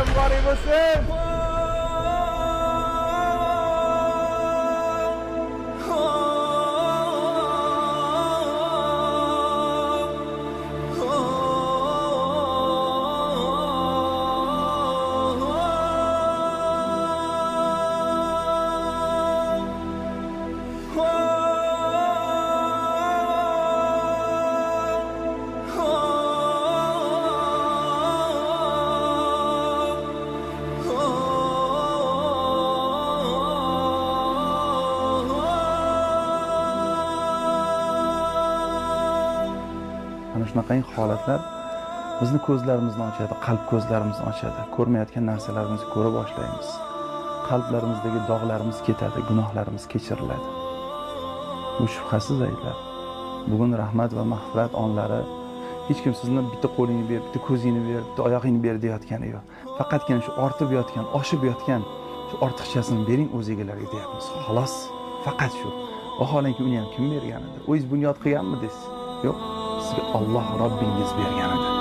muborak bo'lsin. Mana shunaqangi holatlar bizni ko'zlarimizni ochadi, qalb ko'zlarimizni ochadi. Ko'rmayotgan narsalarimizni ko'ra boshlaymiz. Qalblarimizdagi dog'larimiz ketadi, gunohlarimiz kechiriladi. Bu shubhasiz aytlar. Bugun rahmat va mag'firat onlari. Hech kim sizni bitta qo'lingni ber, bitta ko'zingni ber, bitta oyog'ingni ber deyotgani yo'q. Faqatgina shu ortib yotgan, oshib yotgan shu ortiqchasini bering o'zigalarga deyapmiz. Xolos, faqat shu. Vaholanki uni ham kim bergan edi? O'zingiz bunyod qilganmidingiz? Yo'q. Sizga Alloh Robbingiz bergan edi.